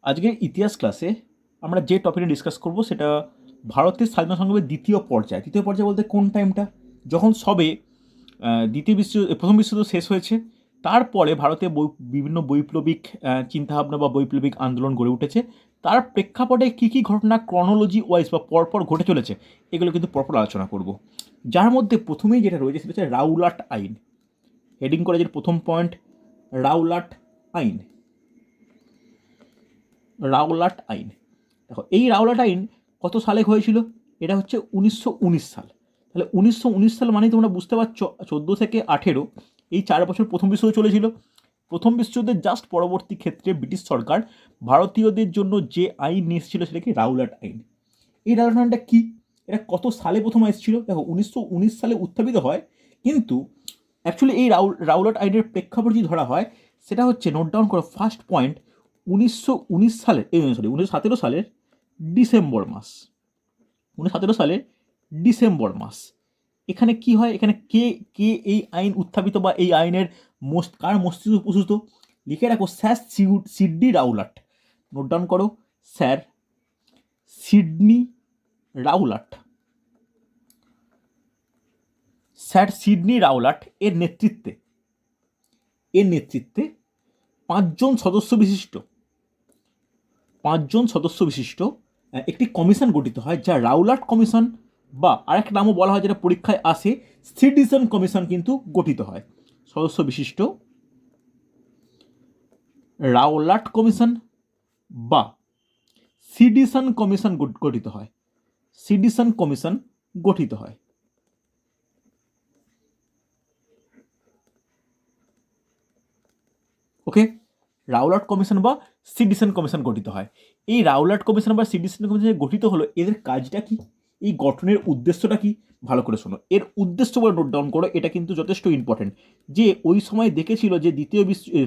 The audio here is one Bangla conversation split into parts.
আজকের ইতিহাস ক্লাসে আমরা যে টপিকটা ডিসকাস করব সেটা ভারতের স্বাধীনতা সংগ্রামের দ্বিতীয় পর্যায় বলতে কোন টাইমটা যখন সবে প্রথম বিশ্বযুদ্ধ শেষ হয়েছে, তারপরে ভারতে বিভিন্ন বৈপ্লবিক চিন্তাভাবনা বা বৈপ্লবিক আন্দোলন গড়ে উঠেছে। তার প্রেক্ষাপটে কী কী ঘটনা ক্রনোলজি ওয়াইজ বা পরপর ঘটে চলেছে এগুলো কিন্তু পরপর আলোচনা করব। যার মধ্যে প্রথমেই যেটা রয়েছে সেটা হচ্ছে রাউলাট আইন। হেডিং কলেজের প্রথম পয়েন্ট রাউলাট আইন। রাওলাট আইন, দেখো এই রাওলাট আইন কত সালে হয়েছিল? এটা হচ্ছে 1919 সাল। তাহলে 1919 সাল মানে তোমরা বুঝতে পারছো 14 থেকে 18 এই 4 বছর প্রথম বিশ্বযুদ্ধ চলেছিল। প্রথম বিশ্বযুদ্ধের জাস্ট পরবর্তী ক্ষেত্রে ব্রিটিশ সরকার ভারতীয়দের জন্য যে আইন নিয়ে এসেছিল সেটা কি রাওলাট আইন। এই রাওলাট আইনটা কি, এটা কত সালে প্রথম এসেছিল? দেখো 1919 সালে উত্থাপিত হয়, কিন্তু অ্যাকচুয়ালি এই রাওলাট আইনের প্রেক্ষাপট যদি ধরা হয় সেটা হচ্ছে, নোট ডাউন করো ফার্স্ট পয়েন্ট, 1917 সালের ডিসেম্বর মাস। 1917 সালের ডিসেম্বর মাস এখানে কি হয়? এখানে কে কে এই আইন উত্থাপিত বা এই আইনের কার মস্তিষ্ক প্রসূত? লিখে রাখো, sir Sidney Rowlatt. Note down করো, sir Sidney Rowlatt. Sir Sidney Rowlatt এর নেতৃত্বে পাঁচজন সদস্য বিশিষ্ট একটি কমিশন গঠিত হয়, যা রাউলাট কমিশন, বা আরেক নামও বলা হয় যেটা পরীক্ষায় আসে, সিটিজেন কমিশন কিন্তু গঠিত হয়। সদস্য বিশিষ্ট রাওলাট কমিশন বা সিটিজেন কমিশন গঠিত হয়। ওকে, রাওলাট কমিশন বা সিটিজেন কমিশন গঠিত হয়। এই রাওলাট কমিশন বা সিটিজেন কমিশন গঠিত হলো, এদের কাজটা কি, এই গঠনের উদ্দেশ্যটা কি, ভালো করে শোনো। এর উদ্দেশ্য বলে নোট ডাউন করো, এটা কিন্তু যথেষ্ট ইম্পর্টেন্ট। যে ওই সময় দেখেছিল যে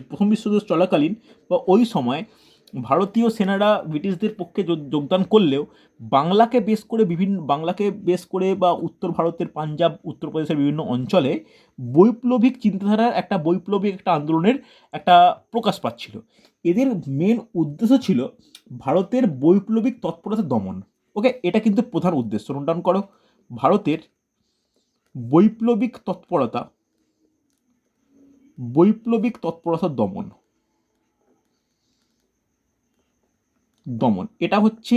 প্রথম বিশ্বযুদ্ধ চলাকালীন বা ওই সময় ভারতীয় সেনারা ব্রিটিশদের পক্ষে যোগদান করলেও বাংলাকে বেস করে বা উত্তর ভারতের পাঞ্জাব, উত্তরপ্রদেশের বিভিন্ন অঞ্চলে বৈপ্লবিক চিন্তাধারার বৈপ্লবিক আন্দোলনের একটা প্রকাশ পাচ্ছিল। এদের মেন উদ্দেশ্য ছিল ভারতের বৈপ্লবিক তৎপরতা দমন। ওকে, এটা কিন্তু প্রধান উদ্দেশ্য। নোট ডাউন করো, ভারতের বৈপ্লবিক তৎপরতা দমন, এটা হচ্ছে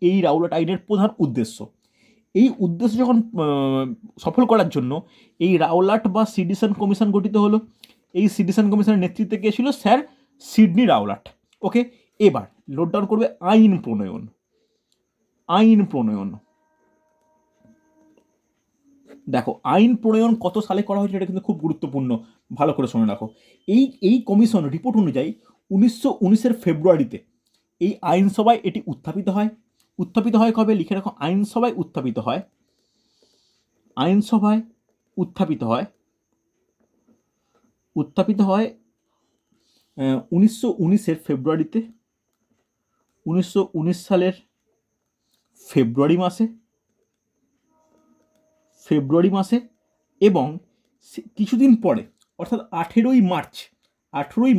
এই রাওলাট আইনের প্রধান উদ্দেশ্য। এই উদ্দেশ্য যখন সফল করার জন্য এই রাওলাট বা সিটিজেন কমিশন গঠিত হলো। এই সিটিজেন কমিশনের নেতৃত্বে কে ছিল? Sir Sidney Rowlatt. ওকে, এবার নোট ডাউন করবে আইন প্রণয়ন। দেখো আইন প্রণয়ন কত সালে করা হয়েছিল এটা কিন্তু খুব গুরুত্বপূর্ণ, ভালো করে শুনে রাখো। এই কমিশন রিপোর্ট অনুযায়ী 1919 ফেব্রুয়ারিতে এই আইনসভায় এটি উত্থাপিত হয় কবে? লিখে রাখো, আইনসভায় উত্থাপিত হয় 1919 ফেব্রুয়ারিতে, 1919 সালের ফেব্রুয়ারি মাসে এবং কিছুদিন পরে অর্থাৎ 18ই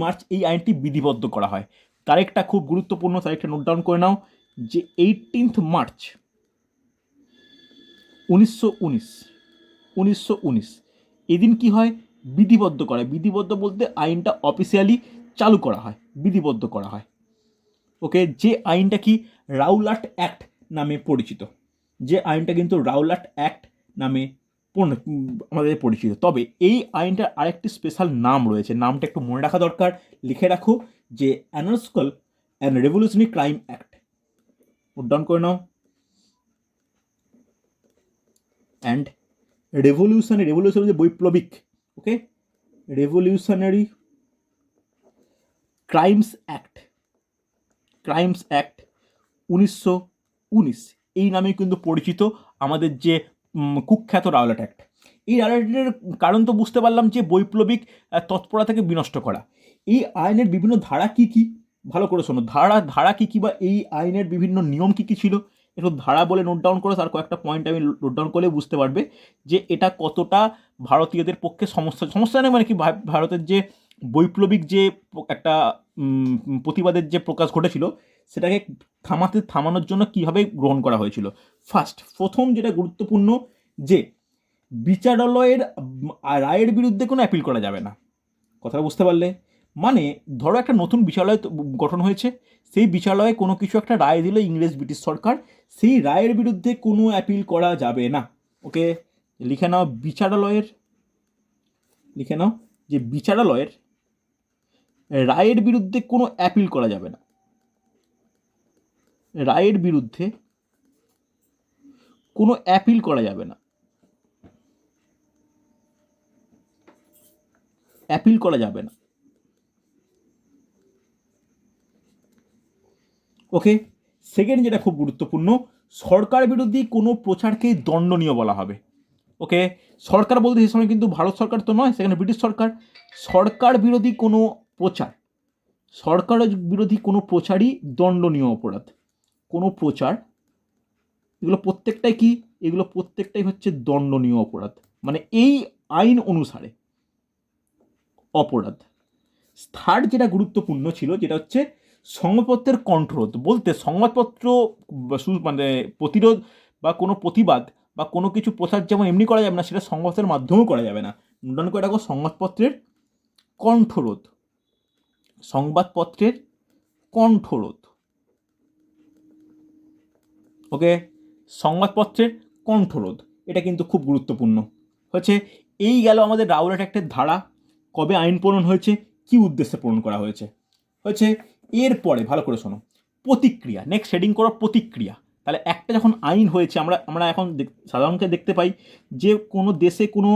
মার্চ এই আইনটি বিধিবদ্ধ করা হয়। তারিখটা খুব গুরুত্বপূর্ণ, তারিখটা নোট ডাউন করে নাও, যে 18 মার্চ 1919 এদিন কি হয়? বিধিবদ্ধ বলতে আইনটা অফিসিয়ালি চালু করা হয়, বিধিবদ্ধ করা হয়। ওকে, যে আইনটা কি রাওলাট অ্যাক্ট নামে পরিচিত, নামে আমাদের পরিচিত। তবে এই আইনটার আরেকটি স্পেশাল নাম রয়েছে, নামটা একটু মনে রাখা দরকার। লিখে রাখো, যে anarchical and revolutionary crime act. Note down করে নাও, অ্যান্ড রেভলিউশনারি যে বৈপ্লবিক, ওকে, রেভলিউশনারি ক্রাইমস অ্যাক্ট 1919 এই নামে কিন্তু পরিচিত আমাদের যে কুখ্যাত রাওলাট অ্যাক্ট। এই রাওলাট অ্যাক্টের কারণ তো বুঝতে পারলাম, যে বৈপ্লবিক তৎপরতাকে বিনষ্ট করা। এই আইনের বিভিন্ন ধারা কি কি, ভালো করে শোনো। ধারা কি কি বা এই আইনের বিভিন্ন নিয়ম কি কি ছিল, একটু ধারা বলে নোট ডাউন করো। তার কয়েকটা পয়েন্ট আমি নোট ডাউন করলে বুঝতে পারবে যে এটা কতটা ভারতীয়দের পক্ষে সমস্যা নেই, মানে কি ভারতের যে বৈপ্লবিক যে একটা প্রতিবাদের যে প্রকাশ ঘটেছিল সেটাকে থামানোর জন্য কিভাবে গ্রহণ করা হয়েছিল। প্রথম যেটা গুরুত্বপূর্ণ যে বিচারালয়ের রায়ের বিরুদ্ধে কোনো অ্যাপিল করা যাবে না। কথাটা বুঝতে পারলে? মানে ধরো একটা নতুন বিচারালয় গঠন হয়েছে, সেই বিচারালয়ে কোনো কিছু একটা রায় দিল ইংরেজ ব্রিটিশ সরকার, সেই রায়ের বিরুদ্ধে কোনো অ্যাপিল করা যাবে না। ওকে, লিখে নাও যে বিচারালয়ের রায়ের বিরুদ্ধে কোনো অ্যাপিল করা যাবে না। রায়ের বিরুদ্ধে কোনো অ্যাপিল করা যাবে না। অ্যাপিল করা যাবে না। ওকে, সেকেন্ড যেটা খুব গুরুত্বপূর্ণ, সরকার বিরোধী কোনো প্রচারকে দণ্ডনীয় বলা হবে। ওকে, সরকার বলতে সেই সময় কিন্তু ভারত সরকার তো নয়, সেখানে ব্রিটিশ সরকার। সরকার বিরোধী কোনো প্রচারই দণ্ডনীয় অপরাধ। কোনো প্রচার, এগুলো প্রত্যেকটাই হচ্ছে দণ্ডনীয় অপরাধ, মানে এই আইন অনুসারে অপরাধ। থার্ড যেটা গুরুত্বপূর্ণ ছিল যেটা হচ্ছে সংবাদপত্রের কণ্ঠরোধ। বলতে সংবাদপত্র মানে প্রতিরোধ বা কোনো প্রতিবাদ বা কোনো কিছু প্রচার যেমন এমনি করা যাবে না, সেটা সংবাদপত্রের মাধ্যমেও করা যাবে না। নোট করে রাখো, সংবাদপত্রের কণ্ঠরোধ। সংবাদপত্রের কণ্ঠরোধ। ওকে, সংবাদপত্রের কণ্ঠরোধ, এটা কিন্তু খুব গুরুত্বপূর্ণ হচ্ছে। এই গেল আমাদের রাউলাট অ্যাক্টের ধারা, কবে আইন প্রণয়ন হয়েছে, কি উদ্দেশ্যে প্রণয়ন করা হয়েছে। এরপরে ভালো করে শোনো, প্রতিক্রিয়া। নেক্সট হেডিং করো প্রতিক্রিয়া। তাহলে একটা যখন আইন হয়েছে, আমরা এখন সাধারণত দেখতে পাই যে কোনো দেশে কোনো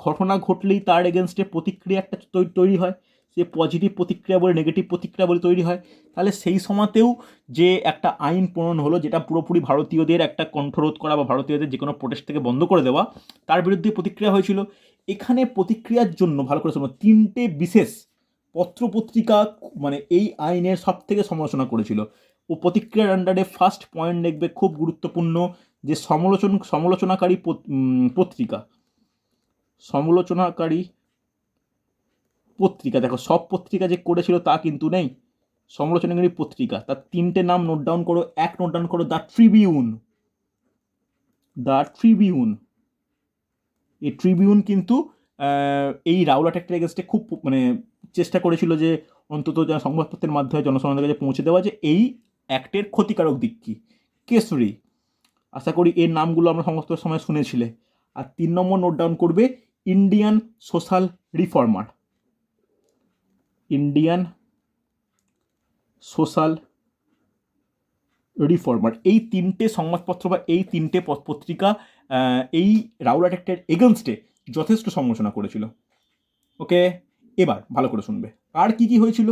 ঘটনা ঘটলেই তার এগেনস্টে প্রতিক্রিয়া একটা তৈরি হয়। সে পজিটিভ প্রতিক্রিয়া বলে, নেগেটিভ প্রতিক্রিয়া বলে তৈরি হয়। তাহলে সেই সময়তেও যে একটা আইন প্রণয়ন হলো, যেটা পুরোপুরি ভারতীয়দের একটা কণ্ঠরোধ করা বা ভারতীয়দের যে কোনো প্রোটেস্ট থেকে বন্ধ করে দেওয়া, তার বিরুদ্ধে প্রতিক্রিয়া হয়েছিল। এখানে প্রতিক্রিয়ার জন্য ভালো করে শোনো, 3টে বিশেষ পত্রপত্রিকা মানে এই আইনের সব থেকে সমালোচনা করেছিল। ও প্রতিক্রিয়ার আন্ডারে ফার্স্ট পয়েন্ট দেখবে খুব গুরুত্বপূর্ণ, যে সমালোচনাকারী পত্রিকা। সমালোচনাকারী পত্রিকা, দেখো সব পত্রিকা যে করেছিল তা কিন্তু নেই, সমালোচনাকারী পত্রিকা। তার 3টে নাম নোট ডাউন করো। নোট ডাউন করো দ্য ট্রিবিউন। এই ট্রিবিউন কিন্তু এই রাউলাট অ্যাক্টের এগেনস্টে খুব মানে চেষ্টা করেছিল যে অন্তত সংবাদপত্রের মাধ্যমে জনসাধারণের কাছে পৌঁছে দেওয়া যে এই অ্যাক্টের ক্ষতিকারক দিক কী। কেশরী, আশা করি এর নামগুলো আমরা সমস্ত সময় শুনেছিলে। আর 3 নম্বর নোট ডাউন করবে Indian social reformer. Indian social reformer. এই 3টে সংবাদপত্র বা এই 3টে পত্রিকা এই রাউলাট অ্যাক্টের এগেনস্টে যথেষ্ট সমালোচনা করেছিল। ওকে, এবার ভালো করে শুনবে আর কি কি হয়েছিল।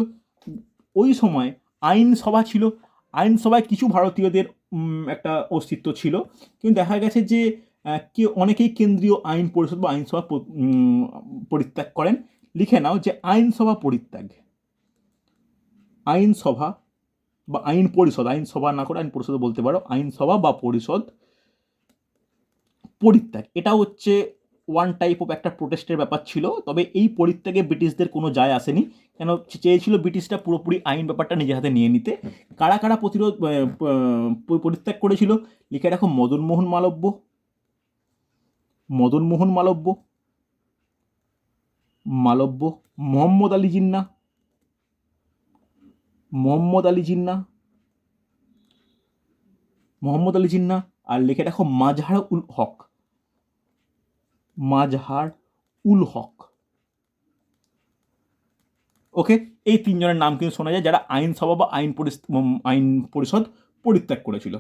ওই সময় আইনসভা ছিল। আইনসভায় কিছু ভারতীয়দের একটা অস্তিত্ব ছিল, কিন্তু দেখা গেছে যে অনেকেই কেন্দ্রীয় আইন পরিষদ বা আইনসভা পরিত্যাগ করেন। লিখে নাও যে আইনসভা পরিত্যাগ। আইনসভা বা আইন পরিষদ, আইনসভা না করে আইন পরিষদ বলতে পারো, আইনসভা বা পরিষদ পরিত্যাগ। এটা হচ্ছে ওয়ান টাইপ অফ একটা প্রোটেস্টের ব্যাপার ছিল। তবে এই পরিত্যাগে ব্রিটিশদের কোনো যায় আসেনি, কেন চেয়েছিল ব্রিটিশরা পুরোপুরি আইন ব্যাপারটা নিজের হাতে নিয়ে নিতে। কারা কারা পরিত্যাগ করেছিল লিখে রাখো, মদনমোহন মালব্য, মোহাম্মদ আলী জিন্নাহ, আর লিখে রাখো মাজহার উল হক। ওকে, এই 3 জনের নাম কিন্তু শোনা যায় যারা আইনসভা বা আইন পরিষদ পরিত্যাগ করেছিল।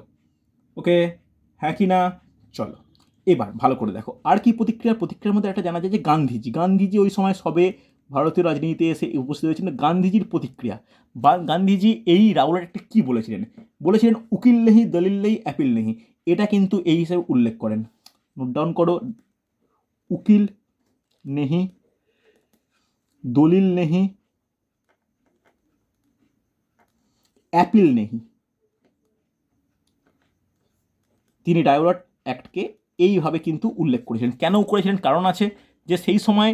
ওকে, হ্যাঁ কি না? চলো এবার ভালো করে দেখো আর কি প্রতিক্রিয়ার মধ্যে একটা জানা যায় যে গান্ধীজি ওই সময় সবে ভারতীয় রাজনীতিতে এসে উপস্থিত হয়েছিলেন। গান্ধীজির প্রতিক্রিয়া বা গান্ধীজি এই রাউলাট অ্যাক্টে কী বলেছিলেন উকিল নেহি, দলিল নেই, অ্যাপিল নেহি। এটা কিন্তু এই হিসেবে উল্লেখ করেন। নোট ডাউন করো, উকিল নেহি, দলিল নেহি, অ্যাপিল নেহি। তিনি রাউলাট অ্যাক্টকে এইভাবে কিন্তু উল্লেখ করেছিলেন। কেন করেছিলেন? কারণ আছে, যে সেই সময়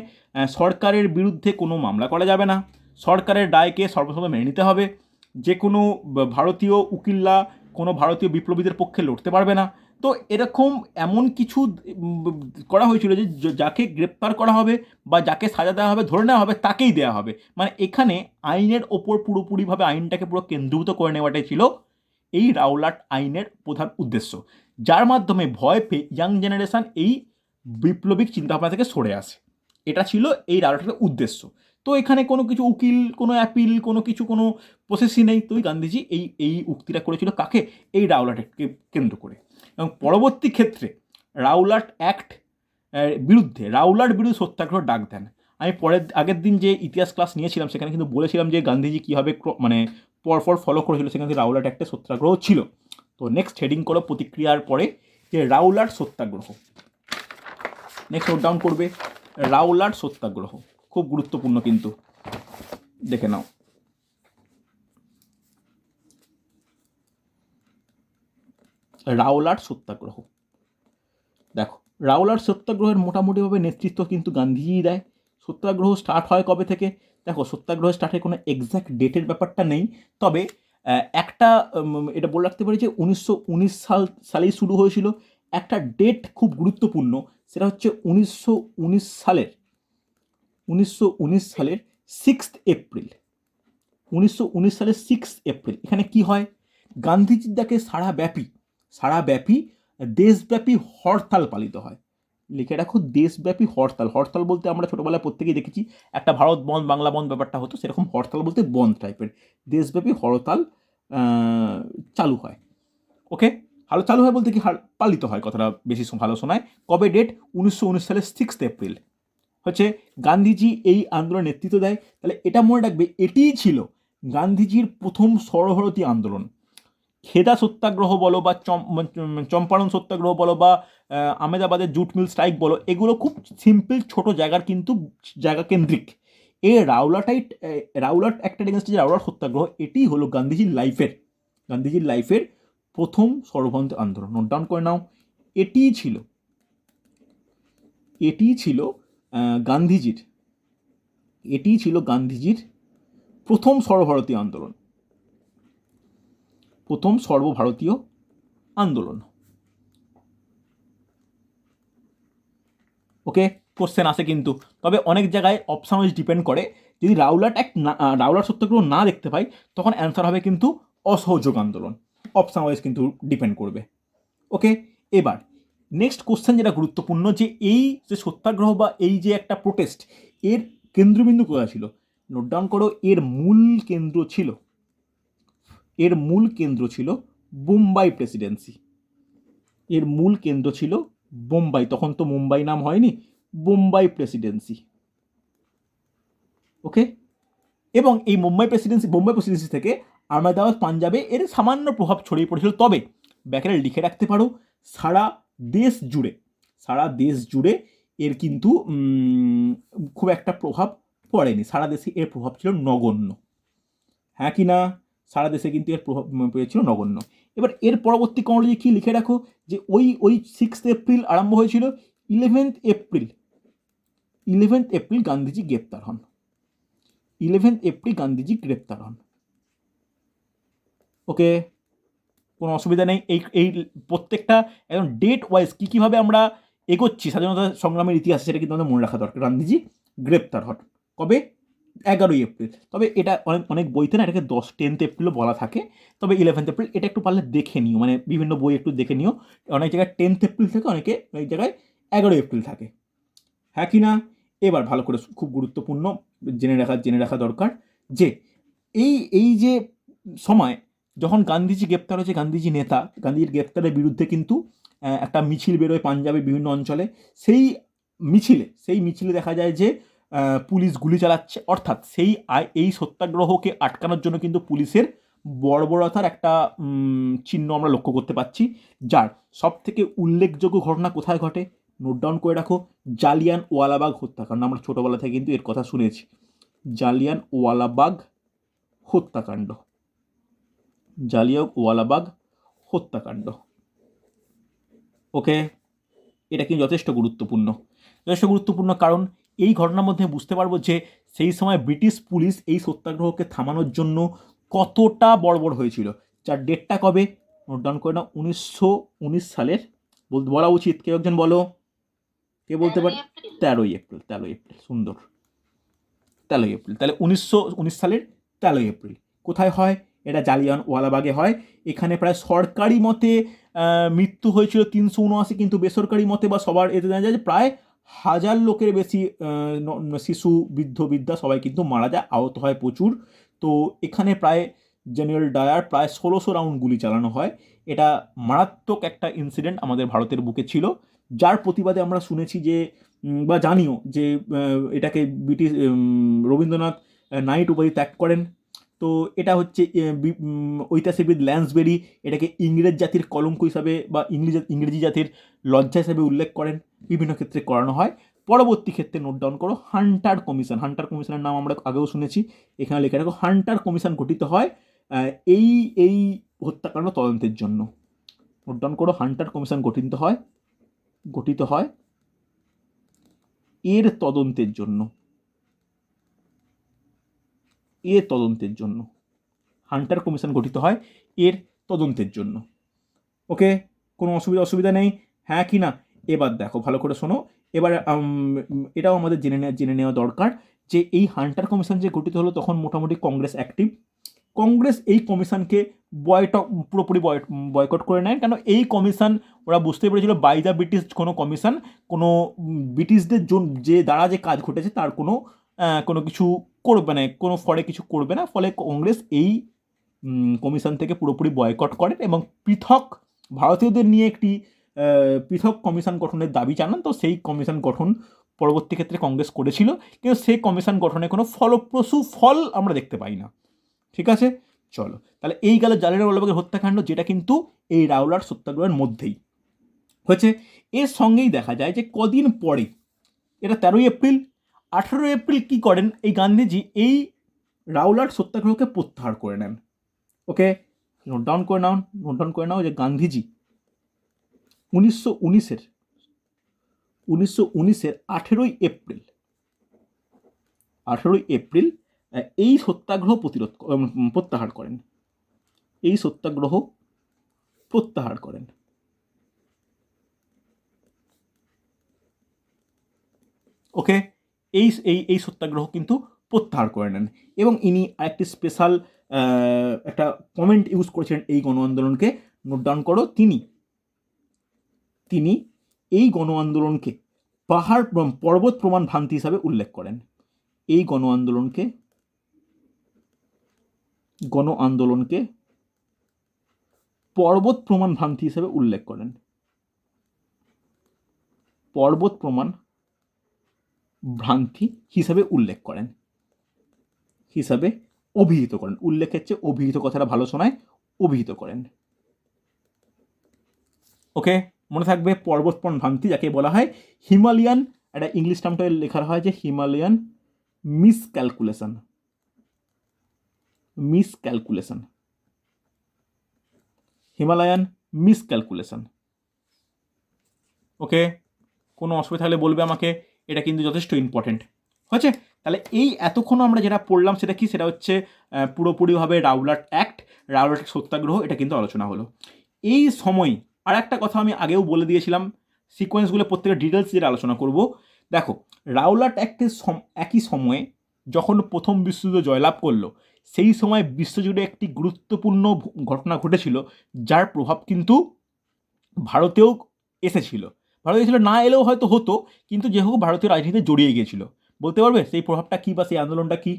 সরকারের বিরুদ্ধে কোনো মামলা করা যাবে না, সরকারের রায়কে সর্বপ্রথম মেনে নিতে হবে, যে কোনো ভারতীয় উকিলরা কোনো ভারতীয় বিপ্লবীদের পক্ষে লড়তে পারবে না। তো এরকম এমন কিছু করা হয়েছিল যে যাকে গ্রেপ্তার করা হবে বা যাকে সাজা দেওয়া হবে, ধরে নেওয়া হবে, তাকেই দেওয়া হবে। মানে এখানে আইনের ওপর পুরোপুরিভাবে আইনটাকে পুরো কেন্দ্রীভূত করে নেওয়াটাই ছিল এই রাওলাট আইনের প্রধান উদ্দেশ্য, যার মাধ্যমে ভয় পেয়ে ইয়াং জেনারেশন এই বিপ্লবিক চিন্তাভাবনা থেকে সরে আসে। এটা ছিল এই রাওলাটের উদ্দেশ্য। তো এখানে কোনো কিছু উকিল, কোনো অ্যাপিল, কোনো কিছু, কোনো প্রসেসই নেই। তো গান্ধীজি এই এই উক্তিটা করেছিল কাকে? এই রাওলাটকে কেন্দ্র করে। এবং পরবর্তী ক্ষেত্রে রাওলাট অ্যাক্ট রাওলাট বিরুদ্ধে সত্যাগ্রহ ডাক দেন। আমি আগের দিন যে ইতিহাস ক্লাস নিয়েছিলাম সেখানে কিন্তু বলেছিলাম যে গান্ধীজি কীভাবে মানে পরপর ফলো করেছিল, সেখানে রাওলাট একটা সত্যাগ্রহ ছিল। তো নেক্সট হেডিং করো প্রতিক্রিয়ার পরে যে রাওলাট সত্যাগ্রহ। নেক্সট নোট ডাউন করবে রাওলাট সত্যাগ্রহ, খুব গুরুত্বপূর্ণ কিন্তু, দেখে নাও। রাওলাট সত্যাগ্রহ, দেখো রাওলাট সত্যাগ্রহের মোটামুটিভাবে নেতৃত্ব কিন্তু গান্ধীজিই দেয়। সত্যাগ্রহ স্টার্ট হয় কবে থেকে? দেখো সত্যাগ্রহ স্টার্টের কোনো এক্স্যাক্ট ডেটের ব্যাপারটা নেই, তবে একটা এটা বলে রাখতে পারি যে 1919 সালেই শুরু হয়েছিল। একটা ডেট খুব গুরুত্বপূর্ণ, সেটা হচ্ছে 1919 সালের 6 এপ্রিল। 1919 সালের 6 এপ্রিল এখানে কি হয়? গান্ধীজির ডাকে সারাব্যাপী দেশব্যাপী হরতাল পালিত হয়। লিখে রাখো, দেশব্যাপী হরতাল। হরতাল বলতে আমরা ছোটোবেলায় প্রত্যেকেই দেখেছি একটা ভারত বন্ধ, বাংলা বন্ধ ব্যাপারটা হতো, সেরকম হরতাল বলতে বন্ধ টাইপের। দেশব্যাপী হরতাল চালু হয়। ওকে, চালু হয় বলতে কি পালিত হয়, কথাটা বেশি ভালো শোনায়। কবে ডেট? 1919 সালের 6 এপ্রিল হচ্ছে গান্ধীজি এই আন্দোলনের নেতৃত্ব দেয়। তাহলে এটা মনে রাখবে, এটিই ছিল গান্ধীজির প্রথম সর্বভারতীয় আন্দোলন। খেদা সত্যাগ্রহ বলো বা চম্পারণ সত্যাগ্রহ বলো বা আহমেদাবাদের জুট মিল স্ট্রাইক বলো, এগুলো খুব সিম্পল ছোট জায়গার কিন্তু জায়গা কেন্দ্রিক। রাওলাট অ্যাক্টের এগেনস্টে যে রাওলাট সত্যাগ্রহ, এটি হলো গান্ধীজির লাইফের প্রথম সর্বভারতীয় আন্দোলন। নোট ডাউন করে নাও, এটিই ছিল গান্ধীজির প্রথম সর্বভারতীয় আন্দোলন। ওকে, কোশ্চেন আসে কিন্তু, তবে অনেক জায়গায় অপশান ওয়াইজ ডিপেন্ড করে। যদি রাওলাট সত্যাগ্রহ না দেখতে পাই, তখন অ্যান্সার হবে কিন্তু অসহযোগ আন্দোলন। অপশান ওয়াইজ কিন্তু ডিপেন্ড করবে। ওকে, এবার নেক্সট কোশ্চেন যেটা গুরুত্বপূর্ণ, যে এই যে সত্যাগ্রহ বা এই যে একটা প্রোটেস্ট, এর কেন্দ্রবিন্দু কোথায় ছিল? নোট ডাউন করো, এর মূল কেন্দ্র ছিল বোম্বাই প্রেসিডেন্সি। বোম্বাই, তখন তো মুম্বাই নাম হয়নি, বোম্বাই প্রেসিডেন্সি। ওকে, এবং এই বোম্বাই প্রেসিডেন্সি থেকে আহমেদাবাদ পাঞ্জাবে এর সামান্য প্রভাব ছড়িয়ে পড়েছিল। তবে ব্যাকেটে লিখে রাখতে পারো, সারা দেশ জুড়ে এর কিন্তু খুব একটা প্রভাব পড়েনি। সারা দেশে এর প্রভাব ছিল নগণ্য। হ্যাঁ কি না? সারা দেশে কিন্তু এর প্রভাব পেয়েছিল নগণ্য। এবার এর পরবর্তী ক্রমোলজি কি লিখে রাখো, যে ওই 6 এপ্রিল আরম্ভ হয়েছিল, 11 এপ্রিল গান্ধীজি গ্রেপ্তার হন। ওকে, কোনো অসুবিধা নেই। এই প্রত্যেকটা একদম ডেট ওয়াইজ কীভাবে আমরা এগোচ্ছি স্বাধীনতা সংগ্রামের ইতিহাসে, সেটা কিন্তু আমাদের মনে রাখা দরকার। গান্ধীজি গ্রেপ্তার হন কবে? 11 এপ্রিল। তবে এটা অনেক বইতে না এটাকে 10th এপ্রিলও বলা থাকে, তবে 11 এপ্রিল এটা একটু পারলে দেখে নিও, মানে বিভিন্ন বই একটু দেখে নিও। অনেক জায়গায় 10th এপ্রিল থাকে, অনেক জায়গায় 11 এপ্রিল থাকে। হ্যাঁ কি না? এবার ভালো করে, খুব গুরুত্বপূর্ণ, জেনে রাখা দরকার যে এই যে সময় যখন গান্ধীজি গ্রেপ্তার হয়েছে, গান্ধীজির গ্রেপ্তারের বিরুদ্ধে কিন্তু একটা মিছিল বেরোয় পাঞ্জাবের বিভিন্ন অঞ্চলে। সেই মিছিলে দেখা যায় যে পুলিশ গুলি চালাচ্ছে। অর্থাৎ এই সত্যাগ্রহকে আটকানোর জন্য কিন্তু পুলিশের বর্বরতার একটা চিহ্ন আমরা লক্ষ্য করতে পারছি। যার সব থেকে উল্লেখযোগ্য ঘটনা কোথায় ঘটে? নোট ডাউন করে রাখো, জালিয়ানওয়ালাবাগ হত্যাকাণ্ড। আমরা ছোটোবেলা থেকে কিন্তু এর কথা শুনেছি, জালিয়ানওয়ালাবাগ হত্যাকাণ্ড। ওকে, এটা কিন্তু যথেষ্ট গুরুত্বপূর্ণ। যথেষ্ট গুরুত্বপূর্ণ, কারণ এই ঘটনার মধ্যে বুঝতে পারবো যে সেই সময় ব্রিটিশ পুলিশ এই সত্যাগ্রহকে থামানোর জন্য কতটা বড়বড় হয়েছিল। যার ডেটটা কবে নোট ডাউন করে নাও, 1919 সালের, বলা উচিত, কেউ একজন বলো, কে বলতে পারে? 13 এপ্রিল। 13 এপ্রিল, সুন্দর, 13 এপ্রিল। তাহলে 1919 সালের 13 এপ্রিল কোথায় হয়? এটা জালিয়ানওয়ালাবাগে হয়। এখানে প্রায় সরকারি মতে মৃত্যু হয়েছিল 379, কিন্তু বেসরকারি মতে বা সবার এতে জানা যায় যে প্রায় 1000 লোকের বেশি শিশু, বৃদ্ধ, বৃদ্ধা সবাই কিন্তু মারা যায়, আহত হয় প্রচুর। তো এখানে প্রায় জেনারেল ডায়ার প্রায় 1600 রাউন্ড গুলি চালানো হয়। এটা মারাত্মক একটা ইনসিডেন্ট আমাদের ভারতের বুকে ছিল, যার প্রতিবাদে আমরা শুনেছি যে বা জানিও যে এটাকে ব্রিটিশ রবীন্দ্রনাথ নাইট উপাধি ত্যাগ করেন। তো এটা হচ্ছে ঐতিহাসিকবিদ ল্যান্সবেরি এটাকে ইংরেজ জাতির কলঙ্ক হিসাবে বা ইংরেজি জাতির লজ্জা হিসাবে উল্লেখ করেন, বিভিন্ন ক্ষেত্রে করানো হয়। পরবর্তী ক্ষেত্রে নোট ডাউন করো হান্টার কমিশন। হান্টার কমিশনের নাম আমরা আগেও শুনেছি, এখানে লেখা রাখো হান্টার কমিশন গঠিত হয় এই এই হত্যাকাণ্ড তদন্তের জন্য। নোট ডাউন করো হান্টার কমিশন গঠিত হয় এর তদন্তের জন্য। হান্টার কমিশন গঠিত হয় এর তদন্তের জন্য। ওকে, কোনো অসুবিধা নেই, হ্যাঁ কি না? এবার দেখো ভালো করে শোনো, এবার এটাও আমাদের জেনে নেওয়া দরকার যে এই হান্টার কমিশন যে গঠিত হলো তখন মোটামুটি কংগ্রেস অ্যাক্টিভ। কংগ্রেস এই কমিশনকে পুরোপুরি বয়কট করে নেয়, কেন এই কমিশন ওরা বুঝতে পেরেছিল বাই দ্য ব্রিটিশ কোনো কমিশন, কোনো ব্রিটিশদের যে দ্বারা যে কাজ ঘটেছে তার কোনো কিছু করবে, মানে কোনো ফলে কিছু করবে না। ফলে কংগ্রেস এই কমিশন থেকে পুরোপুরি বয়কট করেন এবং পৃথক ভারতীয়দের নিয়ে একটি পৃথক কমিশন গঠনের দাবি জানান। তো সেই কমিশন গঠন পরবর্তী ক্ষেত্রে কংগ্রেস করেছিল, কিন্তু সেই কমিশন গঠনে কোনো ফলপ্রসূ ফল আমরা দেখতে পাই না। ঠিক আছে, চলো তাহলে এই গেল জালিয়ানওয়ালাবাগের হত্যাকাণ্ড, যেটা কিন্তু এই রাওলাট সত্যাগ্রহের মধ্যেই হয়েছে। এর সঙ্গেই দেখা যায় যে কদিন পরে, এটা 13 এপ্রিল, 18 এপ্রিল কি করেন এই গান্ধীজি, এই রাওলাট সত্যাগ্রহকে প্রত্যাহার করে নেন। ওকে, নোট ডাউন করে নাও যে গান্ধীজি 1919-এর 18 এপ্রিল এই সত্যাগ্রহ প্রত্যাহার করেন। ওকে, এই সত্যাগ্রহ কিন্তু প্রত্যাহার করে নেন এবং ইনি আরেকটি স্পেশাল একটা কমেন্ট ইউজ করেছিলেন এই গণ আন্দোলনকে। নোট ডাউন করো, তিনি এই গণ আন্দোলনকে পর্বত প্রমাণ ভ্রান্তি হিসাবে উল্লেখ করেন। এই গণ আন্দোলনকে পর্বত প্রমাণ ভ্রান্তি হিসাবে উল্লেখ করেন। পর্বত প্রমাণ ভ্রান্তি হিসাবে অভিহিত করেন। উল্লেখের চেয়ে অভিহিত কথাটা ভালো শোনায়, অভিহিত করেন। ওকে, মনে থাকবে পর্বত প্রমাণ ভ্রান্তি যাকে বলা হয় হিমালয়ান, একটা ইংলিশ টার্মটা লেখা হয় যে হিমালয়ান মিসক্যালকুলেশন। Himalayan miscalculation. ওকে, কোনো অসুবিধা হলে বলবে আমাকে, এটা কিন্তু যথেষ্ট ইম্পর্টেন্ট হয়েছে। তাহলে এই এতক্ষণ আমরা যেটা পড়লাম সেটা কি, সেটা হচ্ছে পুরোপুরিভাবে রাওলাট অ্যাক্ট, রাওলাট সত্যাগ্রহ, এটা কিন্তু আলোচনা হলো। এই সময় আর একটা কথা আমি আগেও বলে দিয়েছিলাম, সিকোয়েন্সগুলো প্রত্যেকের ডিটেলস যেটা আলোচনা করব। দেখো, রাওলাট অ্যাক্টের একই সময়ে যখন প্রথম বিশ্বযুদ্ধ জয়লাভ করলো, সেই সময় বিশ্বজুড়ে একটি গুরুত্বপূর্ণ ঘটনা ঘটেছিল, যার প্রভাব কিন্তু ভারতেও এসেছিল। ভারতে ছিল না এলেও হয়তো হতো, কিন্তু যেহেতু ভারতীয় রাজনীতিতে জড়িয়ে গিয়েছিল। বলতে পারবে সেই প্রভাবটা কী বা সেই আন্দোলনটা কী,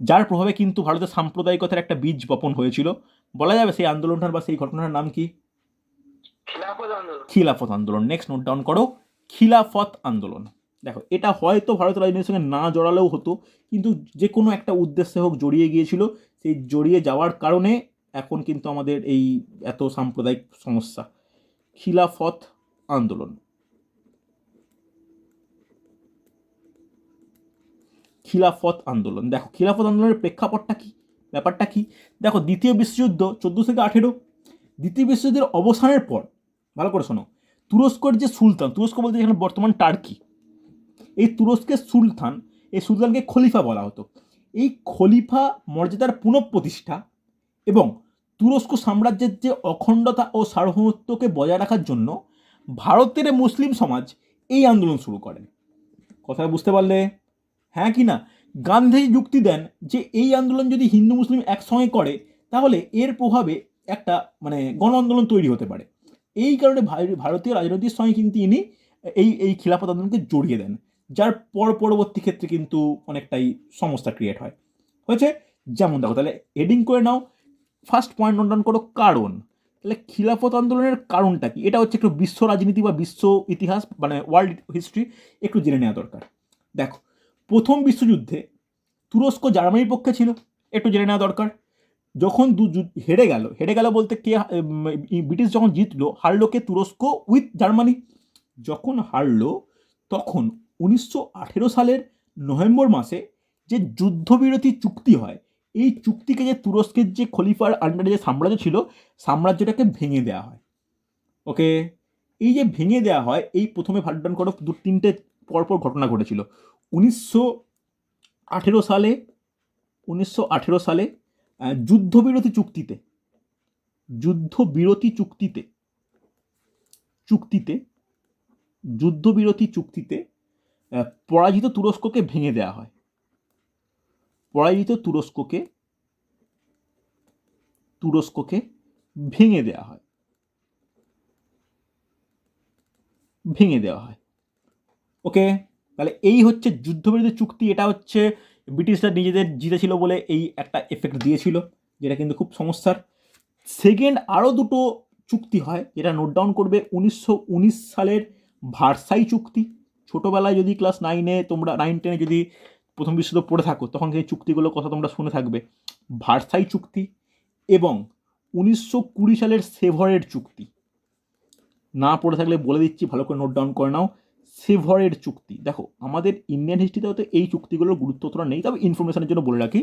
যার প্রভাবে কিন্তু ভারতের সাম্প্রদায়িকতার একটা বীজ বপন হয়েছিল? বলা যাবে সেই আন্দোলনটার বা সেই ঘটনার নাম কি? খিলাফত আন্দোলন। নেক্সট নোট ডাউন করো, খিলাফত আন্দোলন। দেখো, এটা হয়তো ভারতের রাজনীতির সঙ্গে না জড়ালেও হতো, কিন্তু যে কোনো একটা উদ্দেশ্যে হোক জড়িয়ে গিয়েছিল। সেই জড়িয়ে যাওয়ার কারণে এখন কিন্তু আমাদের এই এত সাম্প্রদায়িক সমস্যা। খিলাফত আন্দোলন। দেখো, খিলাফত আন্দোলনের প্রেক্ষাপটটা কি, ব্যাপারটা কি? দেখো, দ্বিতীয় বিশ্বযুদ্ধ 14 থেকে 18, দ্বিতীয় বিশ্বযুদ্ধের অবসানের পর, ভালো করে শোনো, তুরস্কের যে সুলতান, তুরস্ক বলতে যেখানে বর্তমান টার্কি, এই তুরস্কের সুলতান, এই সুলতানকে খলিফা বলা হতো। এই খলিফা মর্যাদার পুনঃপ্রতিষ্ঠা এবং তুরস্ক সাম্রাজ্যের যে অখণ্ডতা ও সার্বভৌমত্বকে বজায় রাখার জন্য ভারতের মুসলিম সমাজ এই আন্দোলন শুরু করেন। কথা বুঝতে পারলে? হ্যাঁ কি না? গান্ধী যুক্তি দেন যে এই আন্দোলন যদি হিন্দু মুসলিম একসঙ্গে করে তাহলে এর প্রভাবে একটা গণ আন্দোলন তৈরি হতে পারে। এই কারণে ভারতীয় রাজনীতির সঙ্গে কিন্তু ইনি এই খিলাফত আন্দোলনকে জড়িয়ে দেন, যার পরবর্তী ক্ষেত্রে কিন্তু অনেকটাই সমস্যা ক্রিয়েট হয়। হয়েছে? যেমন দেখো, তাহলে হেডিং করে নাও, ফার্স্ট পয়েন্ট নোট ডাউন করো, কারণ। তাহলে খিলাফত আন্দোলনের কারণটা কি? এটা হচ্ছে একটু বিশ্ব রাজনীতি বা বিশ্ব ইতিহাস, ওয়ার্ল্ড হিস্ট্রি একটু জেনে নেওয়া দরকার। দেখো, প্রথম বিশ্বযুদ্ধে তুরস্ক জার্মানির পক্ষে ছিল, একটু জেনে নেওয়া দরকার। যখন হেরে গেল বলতে কে, ব্রিটিশ যখন জিতলো, হারলো কে? তুরস্ক উইথ জার্মানি। যখন হারলো তখন 1918 সালের নভেম্বর মাসে যে যুদ্ধবিরতি চুক্তি হয়, এই চুক্তিকে যে তুরস্কের যে খলিফার আন্ডারে যে সাম্রাজ্য ছিল, সাম্রাজ্যটাকে ভেঙে দেওয়া হয়। ওকে, এই যে ভেঙে দেওয়া হয়, এই প্রথমে ভাটডান করো, 2-3টে পরপর ঘটনা ঘটেছিল। 1918 সালে 1918 সালে যুদ্ধবিরতি চুক্তিতে যুদ্ধবিরতি চুক্তিতে চুক্তিতে যুদ্ধবিরতি চুক্তিতে পরাজিত তুরস্ককে ভেঙে দেওয়া হয়। পরাজিত তুরস্ককে ভেঙে দেওয়া হয়। ওকে, তাহলে এই হচ্ছে যুদ্ধবিরতি চুক্তি। এটা হচ্ছে ব্রিটিশরা নিজেদের জিতেছিল বলে এই একটা এফেক্ট দিয়েছিল, যেটা কিন্তু খুব সমস্যার। সেকেন্ড, আরও দুটো চুক্তি হয়, যেটা নোট ডাউন করবে। 1919 সালের ভার্সাই চুক্তি। ছোটোবেলায় যদি ক্লাস 9-এ তোমরা 9-10-এ যদি প্রথম বিশ্বযুদ্ধ পড়ে থাকো, তখন সেই চুক্তিগুলোর কথা তোমরা শুনে থাকবে। ভার্সাই চুক্তি এবং 1920 সালের সেভরের চুক্তি। না পড়ে থাকলে বলে দিচ্ছি, ভালো করে নোট ডাউন করে নাও। সেভরের চুক্তি, দেখো আমাদের ইন্ডিয়ান হিস্ট্রিতে হয়তো এই চুক্তিগুলোর গুরুত্ব অতটা নেই, তবে ইনফরমেশনের জন্য বলে রাখি,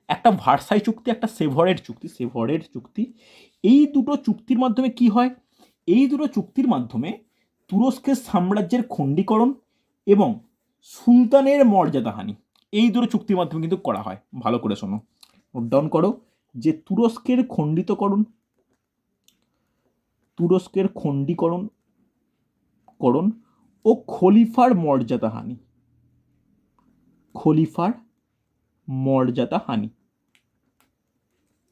একটা ভার্সাই চুক্তি, একটা সেভরের চুক্তি। এই দুটো চুক্তির মাধ্যমে কি হয়? এই দুটো চুক্তির মাধ্যমে তুরস্কের সাম্রাজ্যের খণ্ডীকরণ এবং সুলতানের মর্যাদাহানি, এই দুটো চুক্তির মাধ্যমে কিন্তু করা হয়। ভালো করে শোনো, নোট ডাউন করো, যে তুরস্কের খণ্ডীকরণ ও খলিফার মর্যাদাহানি।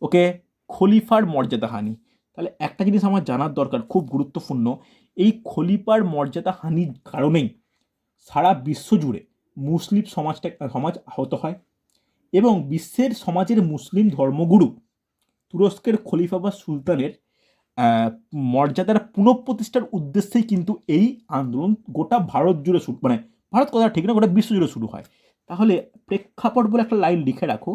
ওকে, খলিফার মর্যাদাহানি। তাহলে একটা জিনিস আমার জানার দরকার, খুব গুরুত্বপূর্ণ, এই খলিফার মর্যাদাহানির কারণেই সারা বিশ্ব জুড়ে মুসলিম সমাজ আহত হয় এবং বিশ্বের সমাজের মুসলিম ধর্মগুরু তুরস্কের খলিফা বা সুলতানের মর্যাদার পুনঃপ্রতিষ্ঠার উদ্দেশ্যেই কিন্তু এই আন্দোলন গোটা ভারত জুড়ে ভারত কথা ঠিক না, গোটা বিশ্ব জুড়ে শুরু হয়। তাহলে প্রেক্ষাপট বলে একটা লাইন লিখে রাখো,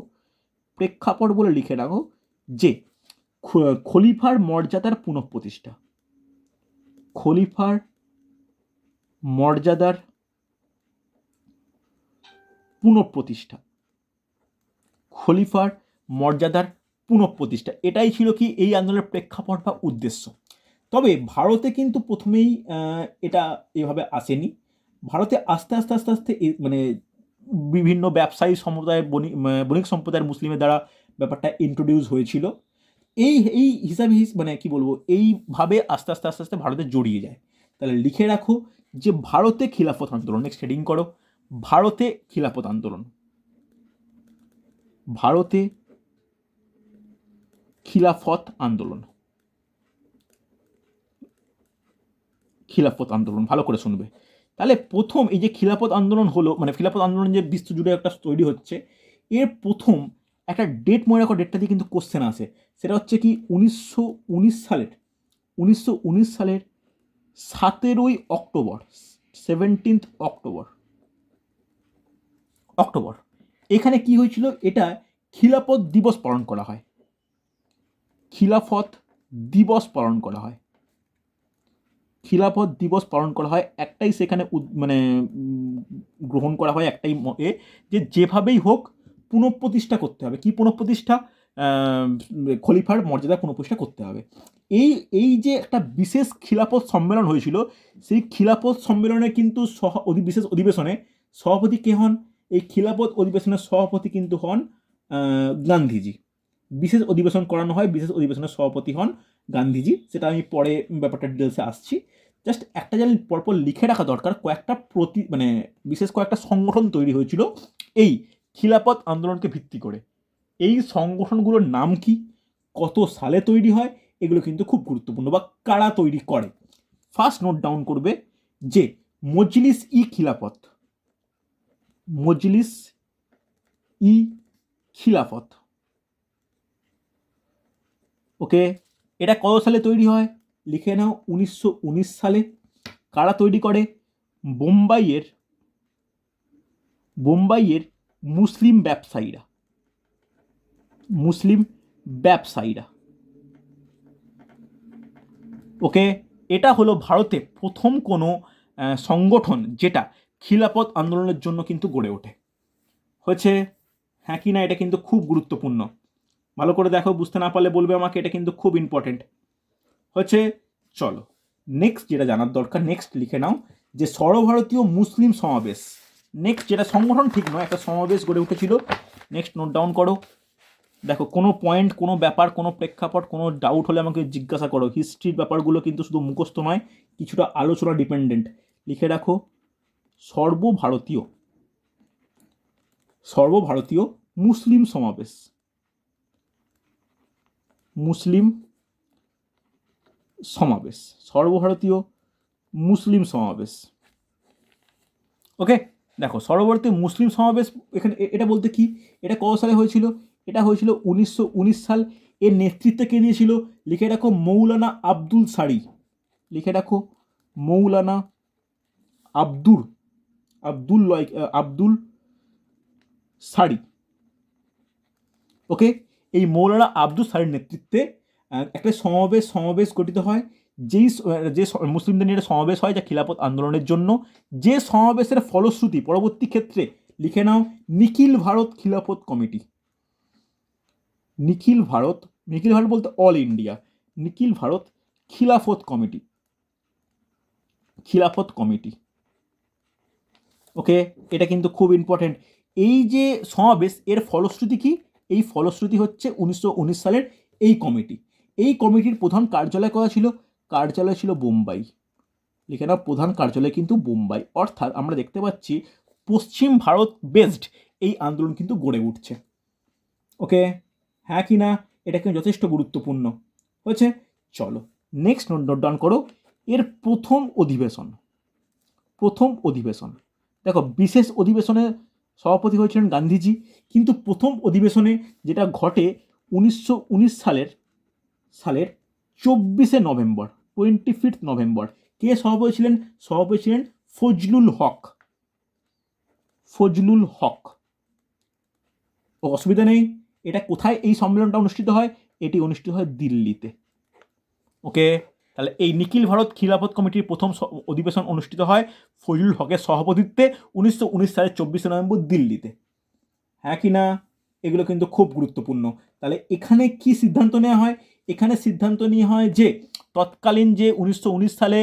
যে খলিফার মর্যাদার পুনঃপ্রতিষ্ঠা। খলিফার মর্যাদার পুনঃপ্রতিষ্ঠা, এটাই ছিল কি এই আন্দোলনের প্রেক্ষাপট বা উদ্দেশ্য। তবে ভারতে কিন্তু প্রথমেই এটা এভাবে আসেনি। ভারতে আস্তে আস্তে বিভিন্ন ব্যবসায়ী সম্প্রদায়, বণিক সম্প্রদায়ের মুসলিমের দ্বারা ব্যাপারটা ইন্ট্রোডিউস হয়েছিল। এই হিসাবে কি বলবো, এইভাবে আস্তে আস্তে ভারতে জড়িয়ে যায়। তাহলে লিখে রাখো যে ভারতে খিলাফত আন্দোলন। নেক্সট হেডিং করো, ভারতে খিলাফত আন্দোলন। ভালো করে শুনবে। তাহলে প্রথম এই যে খিলাফত আন্দোলন হলো, খিলাফত আন্দোলন যে বিশ্ব জুড়ে একটা তৈরি হচ্ছে, এর প্রথম একটা ডেট মনে রাখো, ডেটটা দিয়ে কিন্তু কোশ্চেন আসে। সেটা হচ্ছে কি 1919 সালের 17ই অক্টোবর, 17th অক্টোবর। এখানে কি হয়েছিল? এটা খিলাফত দিবস পালন করা হয়। খিলাফত দিবস পালন করা হয় একটাই, সেখানে গ্রহণ করা হয় একটাই, যে যেভাবেই হোক পুনঃপ্রতিষ্ঠা করতে হবে। কি পুনঃপ্রতিষ্ঠা? খলিফার মর্যাদা পুনঃপ্রতিষ্ঠা করতে হবে। এই এই যে একটা বিশেষ খিলাফত সম্মেলন হয়েছিল, সেই খিলাফত সম্মেলনে কিন্তু বিশেষ অধিবেশনে সভাপতি কে হন? এই খিলাফত অধিবেশনের সভাপতি কিন্তু হন গান্ধীজি। বিশেষ অধিবেশন করানো হয়, বিশেষ অধিবেশনের সভাপতি হন গান্ধীজি। সেটা আমি পরে ব্যাপারটা ডিটেলসে আসছি। জাস্ট একটা জানি পরপর লিখে রাখা দরকার, কয়েকটা বিশেষ কয়েকটা সংগঠন তৈরি হয়েছিল এই খিলাফত আন্দোলনকে ভিত্তি করে। এই সংগঠনগুলোর নাম কি, কত সালে তৈরি হয়, এগুলো কিন্তু খুব গুরুত্বপূর্ণ, বা কারা তৈরি করে। ফার্স্ট নোট ডাউন করবে যে মজলিস ই খিলাফত, মজলিস ই খিলাফত, ওকে, এটা কত সালে তৈরি হয়? লিখে নাও 1919 সালে। কারা তৈরি করে? বোম্বাইয়ের মুসলিম ব্যবসায়ীরা, মুসলিম ব্যবসায়ীরা, ওকে। এটা হলো ভারতে প্রথম কোনো সংগঠন যেটা খিলাফত আন্দোলনের জন্য কিন্তু গড়ে ওঠে। হয়েছে? হ্যাঁ কি না? এটা কিন্তু খুব গুরুত্বপূর্ণ, ভালো করে দেখো, বুঝতে না পারলে বলবে আমাকে, এটা কিন্তু খুব ইম্পর্টেন্ট হচ্ছে। চলো নেক্সট যেটা জানার দরকার, নেক্সট লিখে নাও যে সর্বভারতীয় মুসলিম সমাবেশ। নেক্সট যেটা সংগঠন ঠিক নয়, একটা সমাবেশ গড়ে উঠেছিল। নেক্সট নোট ডাউন করো। দেখো, কোনো পয়েন্ট, কোনো ব্যাপার, কোনো প্রেক্ষাপট, কোনো ডাউট হলে আমাকে জিজ্ঞাসা করো। হিস্ট্রির ব্যাপারগুলো কিন্তু শুধু মুখস্থ নয়, কিছুটা আলোচনা ডিপেন্ডেন্ট। লিখে রাখো সর্বভারতীয় মুসলিম সমাবেশ, মুসলিম সমাবেশ, সর্বভারতীয় মুসলিম সমাবেশ, ওকে। দেখো, সর্বভারতীয় মুসলিম সমাবেশ, এখানে এটা বলতে কি, এটা কত সালে হয়েছিল? এটা হয়েছিল 1919 সাল। এর নেতৃত্বে কে দিয়েছিল? লিখে রাখো মৌলানা আব্দুল সারি। লিখে রাখো মৌলানা আব্দুল সারি, ওকে। এই মৌলানা আব্দুল সারির নেতৃত্বে একটা সমাবেশ গঠিত হয়। যে মুসলিমদের নিয়ে একটা সমাবেশ হয় যা খিলাফত আন্দোলনের জন্য। যে সমাবেশের ফলশ্রুতি পরবর্তী ক্ষেত্রে, লিখে নাও নিখিল ভারত খিলাফত কমিটি। নিখিল ভারত বলতে অল ইন্ডিয়া, নিখিল ভারত খিলাফত কমিটি, ওকে। এটা কিন্তু খুব ইম্পর্টেন্ট। এই যে সমাবেশ, এর ফলশ্রুতি কি? এই ফলশ্রুতি হচ্ছে 1919 সালের এই কমিটি। এই কমিটির প্রধান কার্যালয় কোথায় ছিল? কার্যালয় ছিল বোম্বাই। লিখে নাও প্রধান কার্যালয় কিন্তু বোম্বাই। অর্থাৎ আমরা দেখতে পাচ্ছি পশ্চিম ভারত বেসড এই আন্দোলন কিন্তু গড়ে উঠছে, ওকে। হ্যাঁ কি না? এটা কিন্তু যথেষ্ট গুরুত্বপূর্ণ হয়েছে। চলো নেক্সট নোট ডাউন করো। এর প্রথম অধিবেশন, দেখো, বিশেষ অধিবেশনে সভাপতি হয়েছিলেন গান্ধীজি, কিন্তু প্রথম অধিবেশনে যেটা ঘটে 1919 সালের 24 নভেম্বর, 25 নভেম্বর। কে সভাপতি ছিলেন? সভাপতি ছিলেন ফজলুল হক। অসুবিধা নেই। এটা কোথায় এই সম্মেলনটা অনুষ্ঠিত হয়? এটি অনুষ্ঠিত হয় দিল্লিতে, ওকে। তাহলে এই নিখিল ভারত খিলাফত কমিটির প্রথম অধিবেশন অনুষ্ঠিত হয় ফজলুল হকের সভাপতিত্বে 1919 সালের 24 নভেম্বর দিল্লিতে। হ্যাঁ কি না? এগুলো কিন্তু খুব গুরুত্বপূর্ণ। তাহলে এখানে কি সিদ্ধান্ত নেওয়া হয়? এখানে সিদ্ধান্ত নেওয়া হয় যে তৎকালীন যে 1919 সালে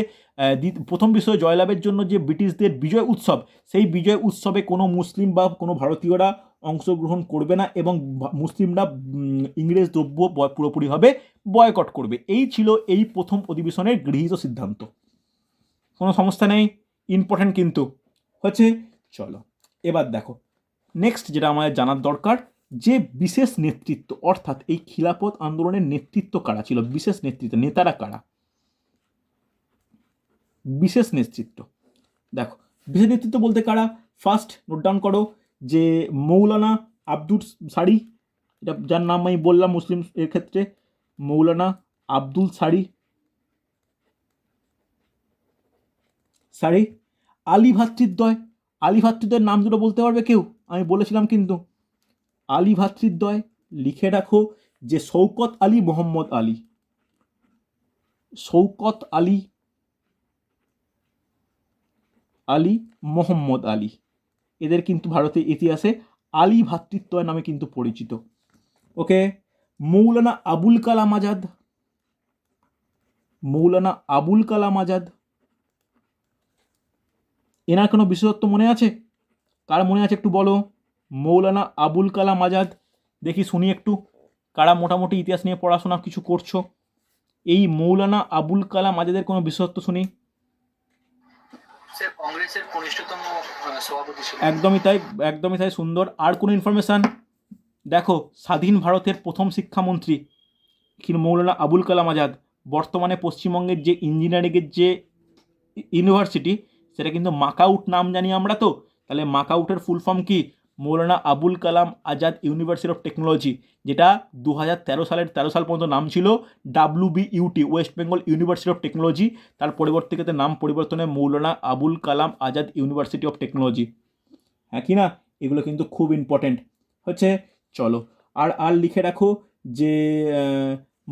প্রথম বিশ্ব জয়লাভের জন্য যে ব্রিটিশদের বিজয় উৎসব, সেই বিজয় উৎসবে কোনো মুসলিম বা কোনো ভারতীয়রা অংশগ্রহণ করবে না, এবং মুসলিমরা ইংরেজ দ্রব্য পুরোপুরিভাবে বয়কট করবে। এই ছিল এই প্রথম অধিবেশনের গৃহীত সিদ্ধান্ত। কোনো সমস্যা নেই, ইম্পর্টেন্ট কিন্তু হচ্ছে। চলো এবার দেখো, নেক্সট যেটা আমাদের জানার দরকার, যে বিশেষ নেতৃত্ব, অর্থাৎ এই খিলাফত আন্দোলনের নেতৃত্ব কারা ছিল? বিশেষ নেতৃত্ব, নেতারা কারা? বিশেষ নেতৃত্ব, দেখো, বিশেষ নেতৃত্ব বলতে কারা? ফার্স্ট নোট ডাউন করো যে মৌলানা আব্দুল সারি, এটা যার নাম আমি বললাম মুসলিম এর ক্ষেত্রে, মৌলানা আব্দুল সারি। আলী ভাতৃদ্বয়ের নাম দুটো বলতে পারবে কেউ? আমি বলেছিলাম কিন্তু। আলী ভাতৃদ্বয়, লিখে রাখো যে শৌকত আলী মোহাম্মদ আলী, এদের কিন্তু ভারতের ইতিহাসে আলী ভ্রাতৃদ্বয় নামে কিন্তু পরিচিত, ওকে। মৌলানা আবুল কালাম আজাদ, মৌলানা আবুল কালাম আজাদ, এনার কোনো বিশেষত্ব মনে আছে? কার মনে আছে একটু বলো? মৌলানা আবুল কালাম আজাদ, দেখি শুনি একটু, কারা মোটামুটি ইতিহাস নিয়ে পড়াশোনা কিছু করছো। এই মৌলানা আবুল কালাম আজাদের কোনো বিশেষত্ব শুনি। স্যার কংগ্রেসের কনিষ্ঠতম সভাপতি ছিলেন। একদমই তাই, একদমই তাই, সুন্দর। আর কোনো ইনফরমেশান? দেখো, স্বাধীন ভারতের প্রথম শিক্ষামন্ত্রী মৌলানা আবুল কালাম আজাদ। বর্তমানে পশ্চিমবঙ্গের যে ইঞ্জিনিয়ারিংয়ের যে ইউনিভার্সিটি, সেটা কিন্তু মাকাউট নাম জানি আমরা তো, তাহলে মাকাউটের ফুল ফর্ম কি? Maulana Abul Kalam Azad university of technology, যেটা 2013 সাল পর্যন্ত নাম ছিল WBUT, West Bengal university of technology. তার পরবর্তীতে নাম পরিবর্তনে Maulana Abul Kalam Azad university of technology. হ্যাঁ কি না? এগুলো কিন্তু খুব ইম্পর্টেন্ট হচ্ছে। চলো, আর আর লিখে রাখো যে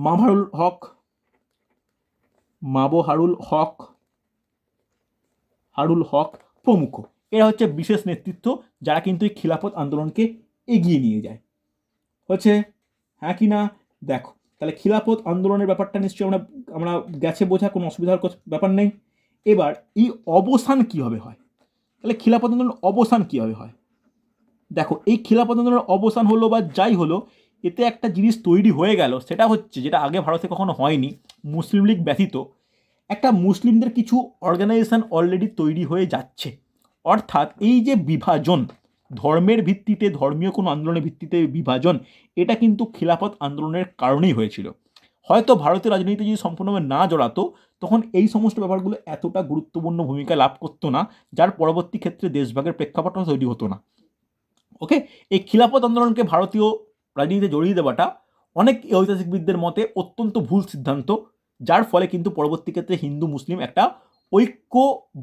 মাভারুল হক, মাবহারুল হক, হারুল হক প্রমুখ, এরা হচ্ছে বিশেষ নেতৃত্ব যারা কিন্তু এই খিলাফত আন্দোলনকে এগিয়ে নিয়ে যায়। হচ্ছে হ্যাঁ কি না? দেখো, তাহলে খিলাফত আন্দোলনের ব্যাপারটা নিশ্চয়ই আমরা আমরা গেছে বোঝা, কোনো অসুবিধার ব্যাপার নেই। এবার এই অবসান কীভাবে হয়? তাহলে খিলাফত আন্দোলনের অবসান কীভাবে হয়? দেখো, এই খিলাফত আন্দোলনের অবসান হলো বা যাই হলো, এতে একটা জিনিস তৈরি হয়ে গেল, সেটা হচ্ছে যেটা আগে ভারতে কখনো হয়নি, মুসলিম লীগ ব্যতীত একটা মুসলিমদের কিছু অর্গানাইজেশন অলরেডি তৈরি হয়ে যাচ্ছে। অর্থাৎ এই যে বিভাজন, ধর্মের ভিত্তিতে, ধর্মীয় কোনো আন্দোলনের ভিত্তিতে বিভাজন, এটা কিন্তু খিলাফত আন্দোলনের কারণেই হয়েছিল। হয়তো ভারতের রাজনীতিতে যদি সম্পূর্ণভাবে না জড়াতো, তখন এই সমস্ত ব্যাপারগুলো এতটা গুরুত্বপূর্ণ ভূমিকা লাভ করতো না, যার পরবর্তী ক্ষেত্রে দেশভাগের প্রেক্ষাপটও তৈরি হতো না। ওকে, এই খিলাফত আন্দোলনকে ভারতীয় রাজনীতিতে জড়িয়ে দেওয়াটা অনেক ঐতিহাসিকবিদদের মতে অত্যন্ত ভুল সিদ্ধান্ত, যার ফলে কিন্তু পরবর্তী ক্ষেত্রে হিন্দু মুসলিম একটা ঐক্য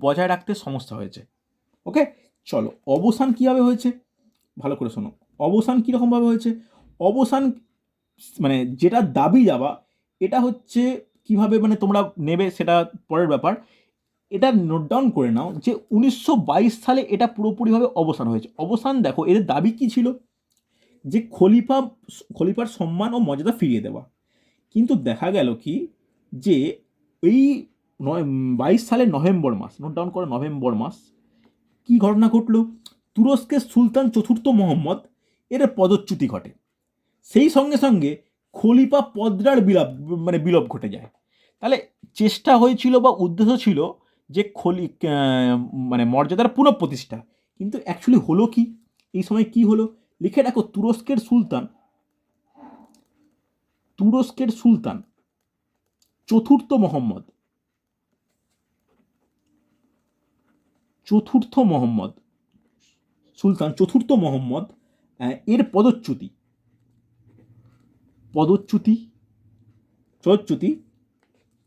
বজায় রাখতে সমস্যা হয়েছে। ওকে, চলো, অবসান কীভাবে হয়েছে ভালো করে শোনো। অবসান কীরকমভাবে হয়েছে? অবসান মানে যেটা দাবি যাওয়া, এটা হচ্ছে কিভাবে মানে তোমরা নেবে সেটা পরের ব্যাপার। এটা নোট ডাউন করে নাও যে 1922 সালে এটা পুরোপুরিভাবে অবসান হয়েছে। অবসান দেখো, এদের দাবি কী ছিল? যে খলিফার সম্মান ও মর্যাদা ফিরিয়ে দেওয়া। কিন্তু দেখা গেল কি, যে এই 22 সালের নভেম্বর মাস, নোট ডাউন করো, নভেম্বর মাস, কি ঘটনা ঘটল? তুরস্কের সুলতান চতুর্থ মোহাম্মদ এর পদচ্যুতি ঘটে। সেই সঙ্গে সঙ্গে খলিফা পদরার বিলোপ ঘটে যায়। তাহলে চেষ্টা হয়েছিল বা উদ্দেশ্য ছিল যে মানে মর্যাদার পুনঃপ্রতিষ্ঠা, কিন্তু অ্যাকচুয়ালি হলো কি? এই সময় কি হলো লিখে রাখো। তুরস্কের সুলতান চতুর্থ মোহাম্মদ, সুলতান চতুর্থ মোহাম্মদ এর পদচ্যুতি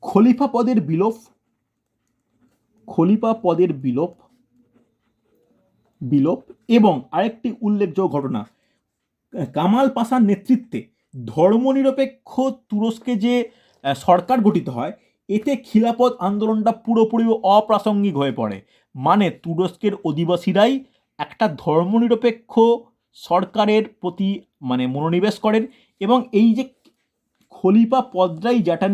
খলিফা পদের বিলোপ এবং আরেকটি উল্লেখযোগ্য ঘটনা, কামাল পাশার নেতৃত্বে ধর্মনিরপেক্ষ তুরস্কে যে সরকার গঠিত হয়, এতে খিলাফত আন্দোলনটা পুরোপুরি অপ্রাসঙ্গিক হয়ে পড়ে। মানে তুরস্কের অধিবাসীরাই একটা ধর্মনিরপেক্ষ সরকারের প্রতি মানে মনোনিবেশ করেন, এবং এই যে খলিফা পদরাই যেটা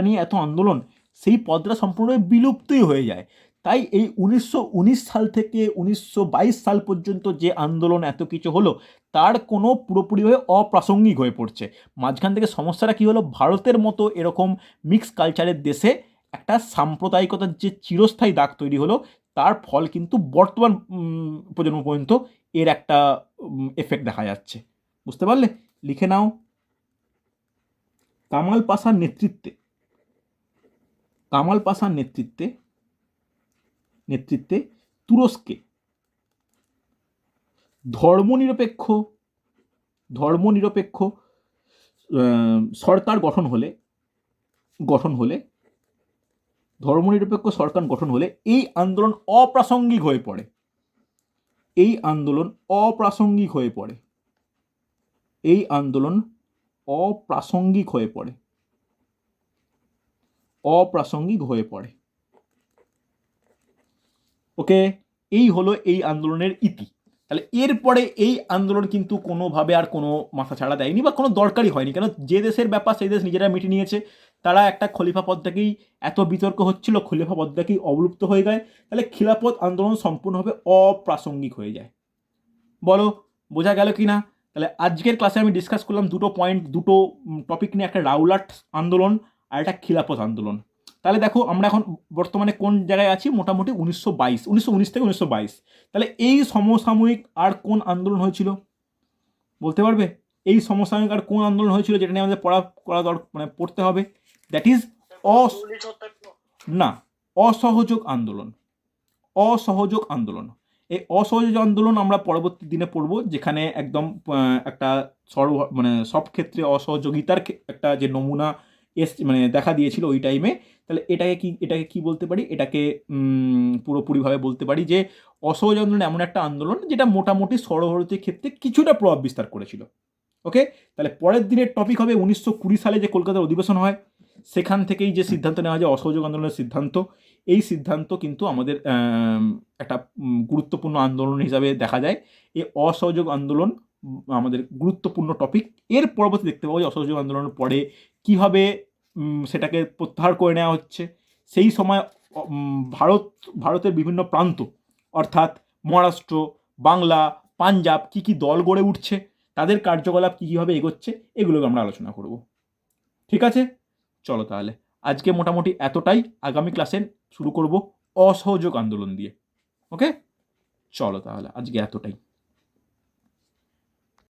নিয়ে এত আন্দোলন, সেই পদরা সম্পূর্ণভাবে বিলুপ্তই হয়ে যায়। তাই এই 1919 সাল থেকে 1922 সাল পর্যন্ত যে আন্দোলন এত কিছু হলো, তার কোনো পুরোপুরিভাবে অপ্রাসঙ্গিক হয়ে পড়ছে। মাঝখান থেকে সমস্যাটা কী হলো? ভারতের মতো এরকম মিক্স কালচারের দেশে একটা সাম্প্রদায়িকতার যে চিরস্থায়ী দাগ তৈরি হলো, তার ফল কিন্তু বর্তমান প্রজন্ম পর্যন্ত এর একটা এফেক্ট দেখা যাচ্ছে। বুঝতে পারলে? লিখে নাও। কামাল পাশার নেতৃত্বে তুরস্কে ধর্মনিরপেক্ষ সরকার গঠন হলে এই আন্দোলন অপ্রাসঙ্গিক হয়ে পড়ে। ওকে, এই হলো এই আন্দোলনের ইতি। তাহলে এরপরে এই আন্দোলন কিন্তু কোনোভাবে আর কোনো মাথা ছাড়া দেয়নি বা কোনো দরকারই হয়নি, কেন যে দেশের ব্যাপার সেই দেশ নিজেরা মিটিয়ে নিয়েছে। তারা একটা খলিফা পদটাকেই এত বিতর্ক হচ্ছিল, খলিফা পদটাকেই অবলুপ্ত হয়ে যায়, তাহলে খিলাফত আন্দোলন সম্পূর্ণভাবে অপ্রাসঙ্গিক হয়ে যায়। বলো বোঝা গেল কি না? তাহলে আজকের ক্লাসে আমি ডিসকাস করলাম দুটো পয়েন্ট, দুটো টপিক নিয়ে, একটা রাউলাট আন্দোলন আর একটা খিলাফত আন্দোলন। তাহলে দেখো আমরা এখন বর্তমানে কোন জায়গায় আছি, মোটামুটি 1919 থেকে 1922। তাহলে এই সমসাময়িক আর কোন আন্দোলন হয়েছিল বলতে পারবে? এই সমসাময়িক আর কোন আন্দোলন হয়েছিল যেটা নিয়ে আমাদের পড়তে হবে? দ্যাট ইজ না, অসহযোগ আন্দোলন। অসহযোগ আন্দোলন, এই অসহযোগ আন্দোলন আমরা পরবর্তী দিনে পড়ব, যেখানে একদম একটা সব ক্ষেত্রে অসহযোগিতার একটা যে নমুনা দেখা দিয়েছিল ওই টাইমে। তাহলে এটাকে কি বলতে পারি? এটাকে পুরোপুরিভাবে বলতে পারি যে অসহযোগ আন্দোলন এমন একটা আন্দোলন যেটা মোটামুটি সর্বভারতীয় ক্ষেত্রে কিছুটা প্রভাব বিস্তার করেছিল। ওকে, তাহলে পরের দিনের টপিক হবে 1920 সালে যে কলকাতার অধিবেশন হয়, সেখান থেকেই যে সিদ্ধান্ত নেওয়া হয় অসহযোগ আন্দোলনের সিদ্ধান্ত, এই সিদ্ধান্ত কিন্তু আমাদের একটা গুরুত্বপূর্ণ আন্দোলন হিসাবে দেখা যায়। এই অসহযোগ আন্দোলন আমাদের গুরুত্বপূর্ণ টপিক। এর পরবর্তী দেখতে পাবো যে অসহযোগ আন্দোলনের পরে কীভাবে সেটাকে প্রত্যাহার করে নেওয়া হচ্ছে। সেই সময় ভারতের বিভিন্ন প্রান্ত, অর্থাৎ মহারাষ্ট্র, বাংলা, পাঞ্জাব কী কী দল গড়ে উঠছে, তাদের কার্যকলাপ কীভাবে এগোচ্ছে, এগুলোকে আমরা আলোচনা করব। ঠিক আছে, চলো তাহলে আজকে মোটামুটি এতটাই। আগামী ক্লাসে শুরু করব অসহযোগ আন্দোলন দিয়ে। ওকে, চলো তাহলে আজকে এতটাই।